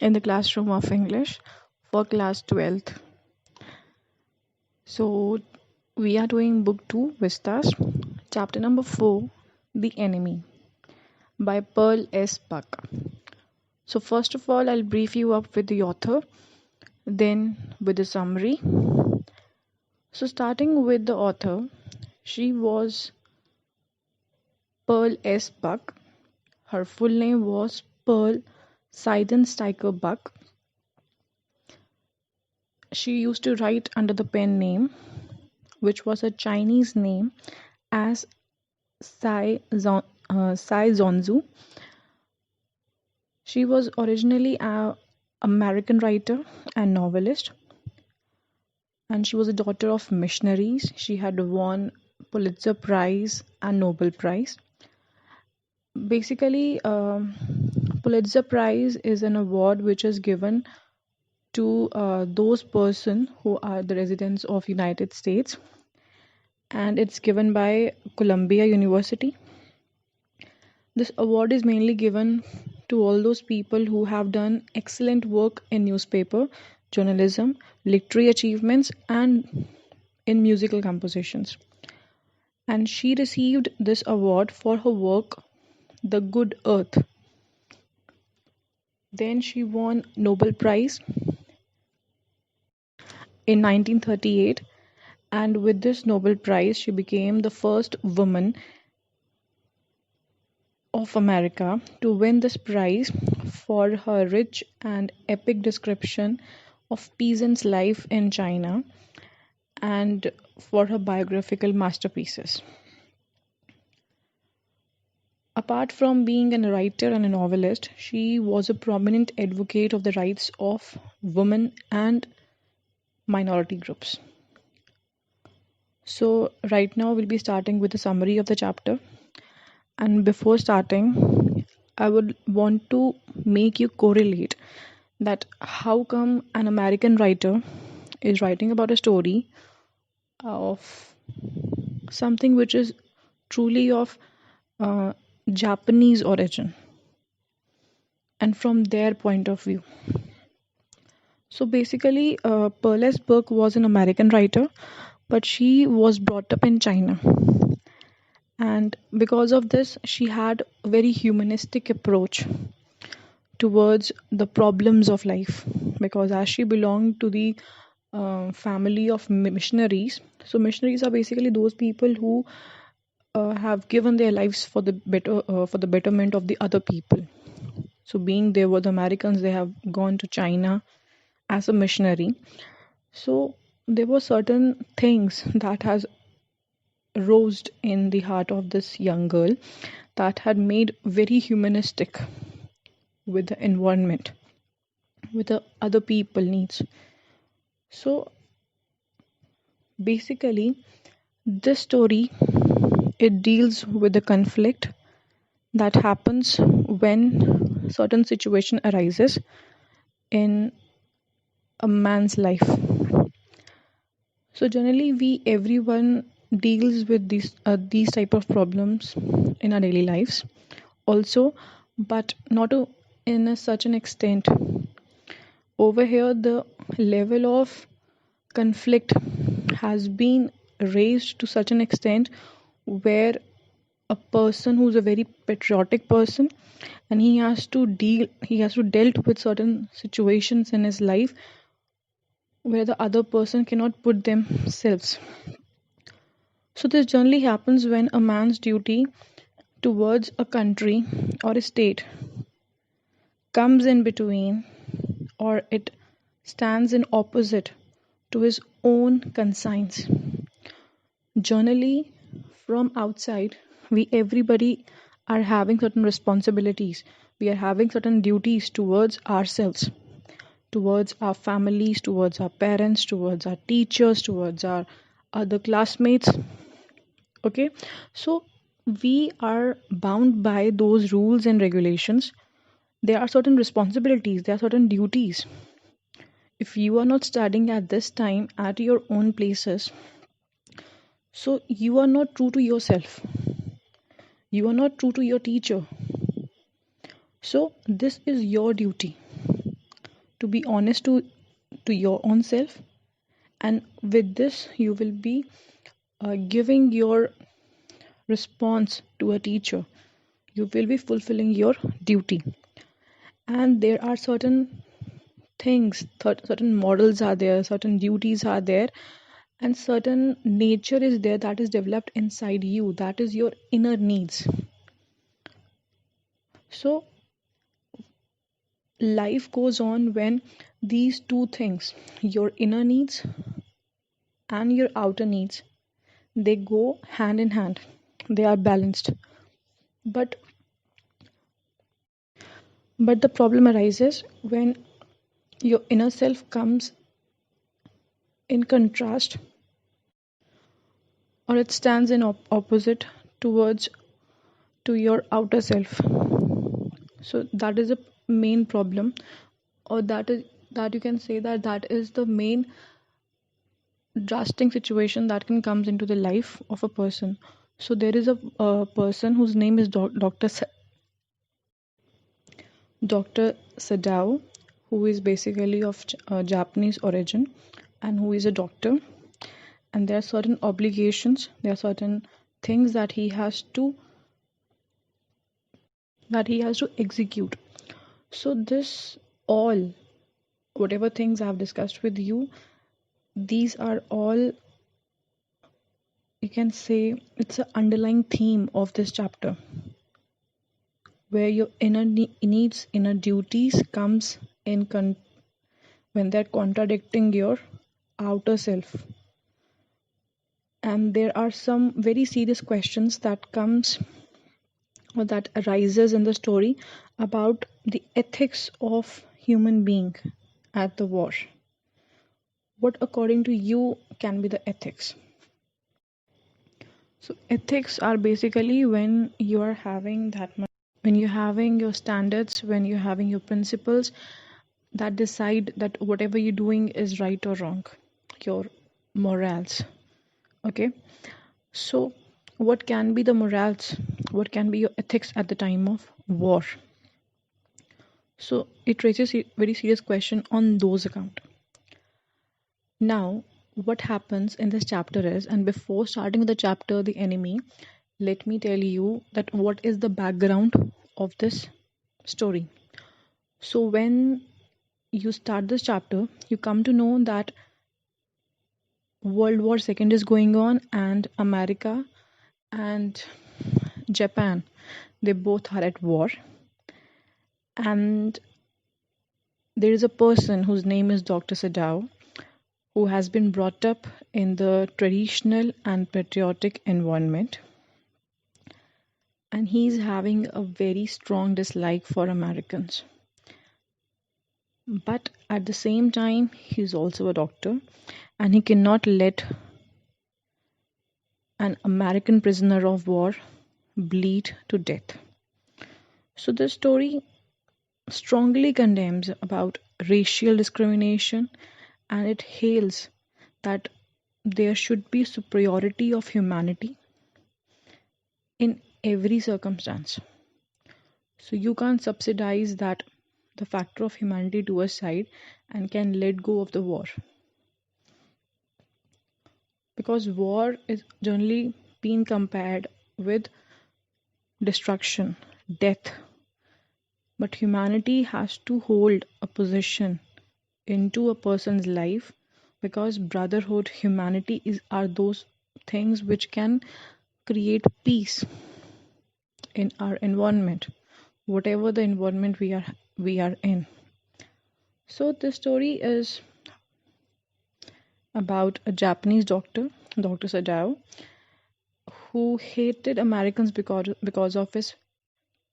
in the classroom of English for class 12th. So, we are doing book 2, Vistas, chapter number 4, The Enemy, by Pearl S. Buck. So, first of all, I'll brief you up with the author, then with the summary. So, starting with the author, she was Pearl S. Buck. Her full name was Pearl Seidensteiger Buck. She used to write under the pen name, which was a Chinese name, as Sai Zonzu. She was originally an American writer and novelist, and she was a daughter of missionaries. She had won Pulitzer Prize and Nobel Prize. Basically, Pulitzer Prize is an award which is given to those person who are the residents of United States, and it's given by Columbia University. This award is mainly given to all those people who have done excellent work in newspaper, journalism, literary achievements, and in musical compositions. And she received this award for her work, The Good Earth. Then she won Nobel Prize in 1938, and with this Nobel Prize, she became the first woman of America to win this prize for her rich and epic description of peasants' life in China and for her biographical masterpieces. Apart from being a writer and a novelist, she was a prominent advocate of the rights of women and minority groups. So, right now, we'll be starting with a summary of the chapter. And before starting, I would want to make you correlate that how come an American writer is writing about a story of something which is truly of uh, Japanese origin and from their point of view. So basically, Perles Burke was an American writer, but she was brought up in China. And because of this, she had a very humanistic approach towards the problems of life. Because as she belonged to the family of missionaries, so missionaries are basically those people who have given their lives for the betterment of the other people. So being they were the Americans, they have gone to China as a missionary. So there were certain things that has rose in the heart of this young girl that had made very humanistic with the environment, with the other people needs. So basically, this story, it deals with the conflict that happens when certain situation arises in a man's life. So generally, everyone deals with these type of problems in our daily lives, also, but not in such an extent. Over here, the level of conflict has been raised to such an extent where a person who's a very patriotic person, and he has to dealt with certain situations in his life where the other person cannot put themselves. So this generally happens when a man's duty towards a country or a state comes in between, or it stands in opposite to his own conscience. Generally, from outside, we everybody are having certain responsibilities. We are having certain duties towards ourselves, towards our families, towards our parents, towards our teachers, towards our other classmates. Okay, so we are bound by those rules and regulations. There are certain responsibilities, there are certain duties. If you are not studying at this time at your own places, so you are not true to yourself. You are not true to your teacher. So this is your duty. to be honest to your own self, and with this you will be giving your response to a teacher. You will be fulfilling your duty, and there are certain things, certain models are there, certain duties are there, and certain nature is there that is developed inside you, that is your inner needs. So life goes on when these two things, your inner needs and your outer needs, they go hand in hand, they are balanced. But but the problem arises when your inner self comes in contrast, or it stands in opposite towards to your outer self. So that is a main problem, or that you can say that that is the main drastic situation that can comes into the life of a person. So there is a person whose name is Dr. Sadao, who is basically of Japanese origin, and who is a doctor. And there are certain obligations, there are certain things that he has to execute. So this all, whatever things I've discussed with you, these are all, you can say, it's an underlying theme of this chapter, where your inner needs, inner duties comes in when they're contradicting your outer self. And there are some very serious questions that comes, or that arises in the story, about the ethics of human being at the war. What according to you can be the ethics? So ethics are basically when you are having that much, when you're having your standards, when you're having your principles that decide that whatever you're doing is right or wrong, your morals. Okay, so what can be the morals, what can be your ethics at the time of war? So it raises a very serious question on those account. Now what happens in this chapter is, and before starting with the chapter the enemy, let me tell you that what is the background of this story. So when you start this chapter, you come to know that World War II is going on, and America and Japan, they both are at war. And there is a person whose name is Dr. Sadao, who has been brought up in the traditional and patriotic environment, and he's having a very strong dislike for Americans. But at the same time, he's also a doctor, and he cannot let an American prisoner of war bleed to death. So the story strongly condemns about racial discrimination, and it hails that there should be superiority of humanity in every circumstance. So you can't subsidize that, the factor of humanity, to a side, and can let go of the war, because war is generally being compared with destruction, death, but humanity has to hold a position into a person's life, because brotherhood, humanity are those things which can create peace in our environment, whatever the environment we are in. So this story is about a Japanese doctor, Dr. Sadao, who hated Americans because of his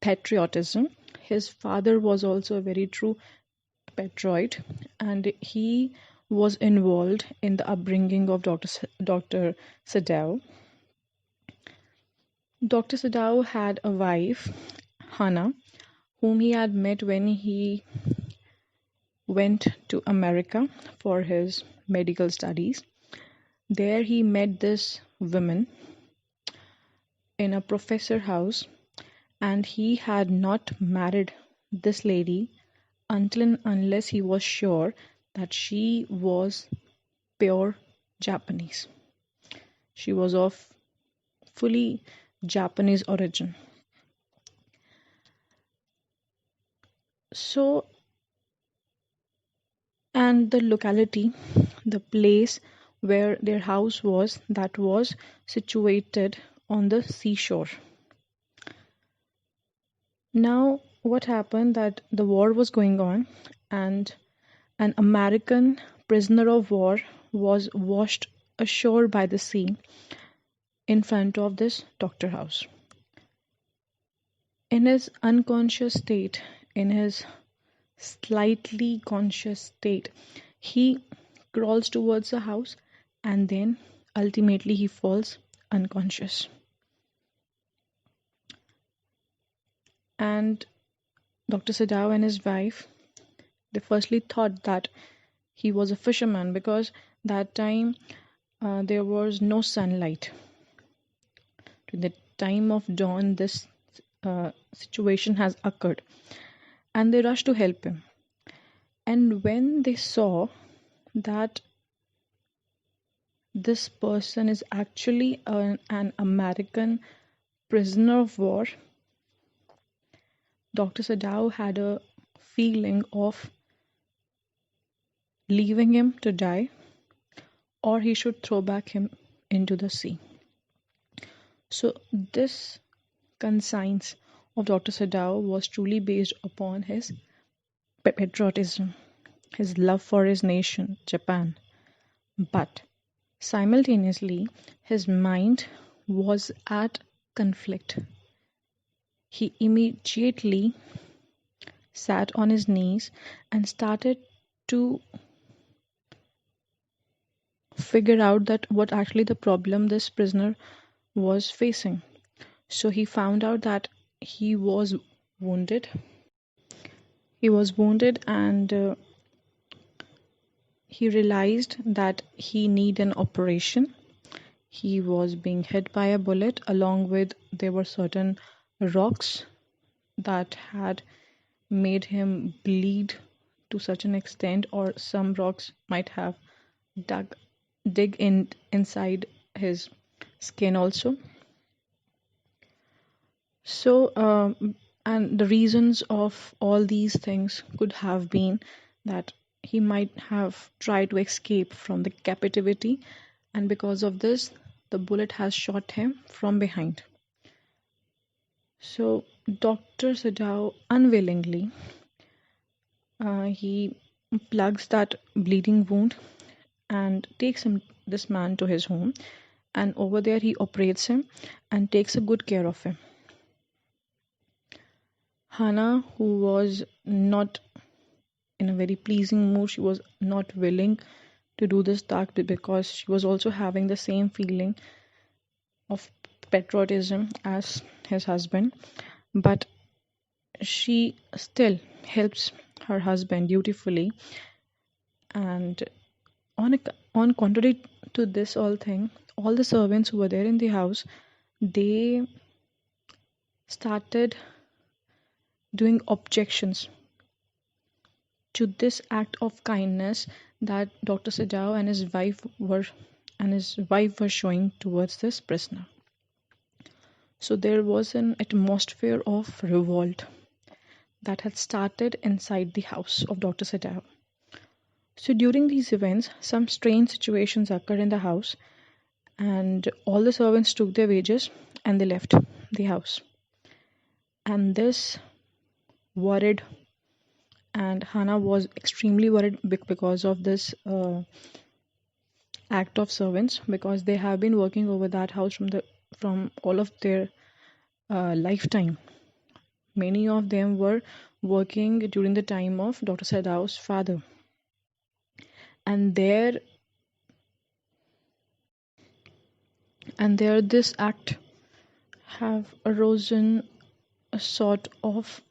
patriotism. His father was also a very true patriot, and he was involved in the upbringing of Dr. Sadao. Dr. Sadao had a wife, Hana, whom he had met when he went to America for his medical studies. There he met this woman in a professor house, and he had not married this lady until and unless he was sure that she was pure Japanese. She was of fully Japanese origin. So, and the locality, the place where their house was, that was situated on the seashore. Now, what happened that the war was going on, and an American prisoner of war was washed ashore by the sea in front of this doctor house. In his unconscious state, in his slightly conscious state, he crawls towards the house and then ultimately he falls unconscious. And Dr. Sadao and his wife, they firstly thought that he was a fisherman because that time there was no sunlight. To the time of dawn, this situation has occurred, and they rushed to help him. And when they saw that this person is actually an American prisoner of war, Dr. Sadao had a feeling of leaving him to die or he should throw back him into the sea. So this conscience of Dr. Sadao was truly based upon his patriotism, his love for his nation, Japan. But simultaneously, his mind was at conflict. He immediately sat on his knees and started to figure out that what actually the problem this prisoner was facing. So he found out that he was wounded. He was wounded and he realized that he need an operation. He was being hit by a bullet along with there were certain rocks that had made him bleed to such an extent, or some rocks might have dug dig in inside his skin also. So and the reasons of all these things could have been that he might have tried to escape from the captivity, and because of this the bullet has shot him from behind. So Dr. Sadao unwillingly he plugs that bleeding wound and takes this man to his home, and over there he operates him and takes a good care of him. Hana, who was not in a very pleasing mood, she was not willing to do this task because she was also having the same feeling of patriotism as his husband, but she still helps her husband dutifully. And on contrary to this all thing, all the servants who were there in the house, they started doing objections to this act of kindness that Dr. Sadao and his wife were showing towards this prisoner. So there was an atmosphere of revolt that had started inside the house of Dr. Sadao. So during these events, some strange situations occurred in the house, and all the servants took their wages and they left the house. And this worried, and Hana was extremely worried because of this act of servants, because they have been working over that house from all of their lifetime. Many of them were working during the time of Dr. Sadao's father, and there this act have arisen a sort of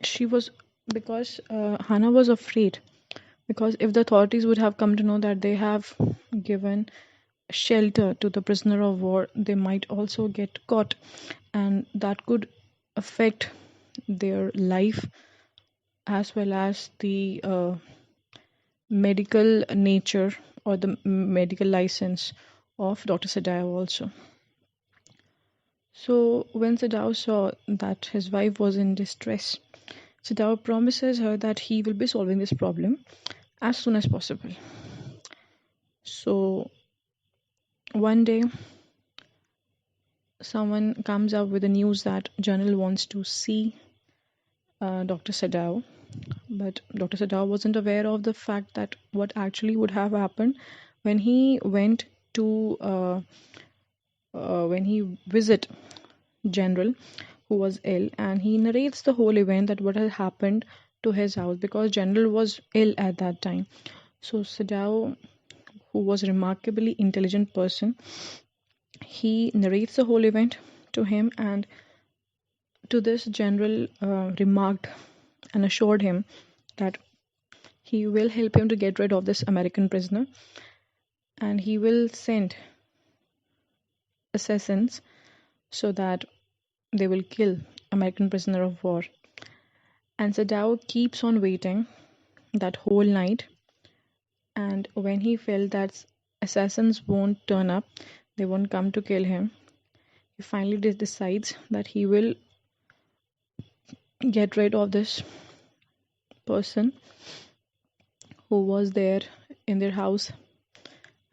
she was because Hana was afraid, because if the authorities would have come to know that they have given shelter to the prisoner of war, they might also get caught, and that could affect their life as well as the medical nature or the medical license of Dr. Sadao also. So when Sadao saw that his wife was in distress, Sadao promises her that he will be solving this problem as soon as possible. So one day, someone comes up with the news that General wants to see Dr. Sadao, but Dr. Sadao wasn't aware of the fact that what actually would have happened when he went to when he visit General who was ill, and he narrates the whole event that what had happened to his house because General was ill at that time. So Sadao, who was a remarkably intelligent person, he narrates the whole event to him, and to this General remarked and assured him that he will help him to get rid of this American prisoner, and he will send assassins so that they will kill American prisoner of war. And Sadao keeps on waiting that whole night, and when he felt that assassins won't turn up, they won't come to kill him, he finally decides that he will get rid of this person who was there in their house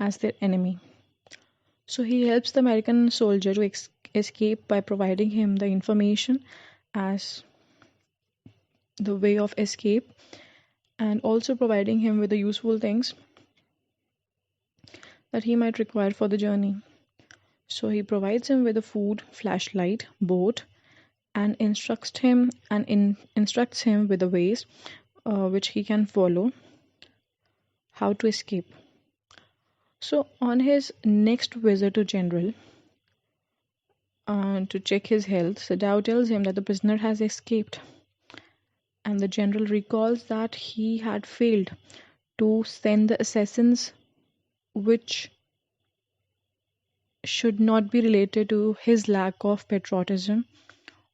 as their enemy. So he helps the American soldier to escape by providing him the information as the way of escape, and also providing him with the useful things that he might require for the journey. So he provides him with a food, flashlight, boat, and instructs him with the ways which he can follow how to escape. So on his next visit to General to check his health, Sadao tells him that the prisoner has escaped, and the General recalls that he had failed to send the assassins, which should not be related to his lack of patriotism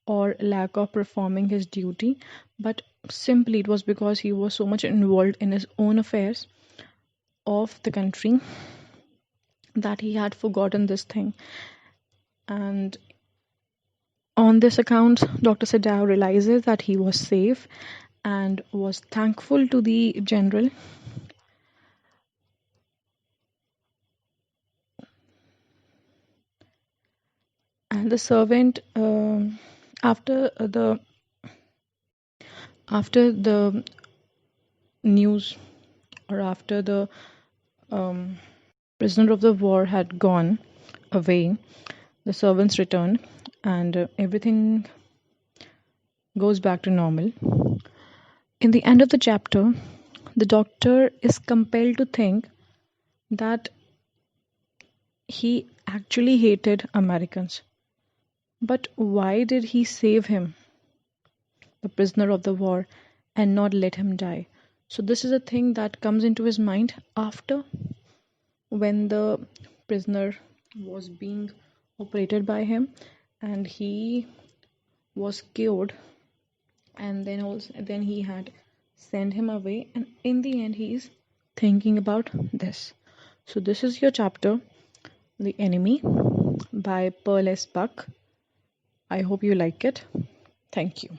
or lack of performing his duty, but simply it was because he was so much involved in his own affairs of the country that he had forgotten this thing. And on this account, Dr. Sadao realizes that he was safe and was thankful to the general. And the servant, after the news, or after the prisoner of the war had gone away, the servants return, and everything goes back to normal. In the end of the chapter, the doctor is compelled to think that he actually hated Americans. But why did he save him, the prisoner of the war, and not let him die? So this is a thing that comes into his mind after, when the prisoner was being operated by him and he was cured, and then he had sent him away, and in the end he is thinking about this. So this is your chapter, The Enemy, by Pearl S. Buck. I hope you like it. Thank you.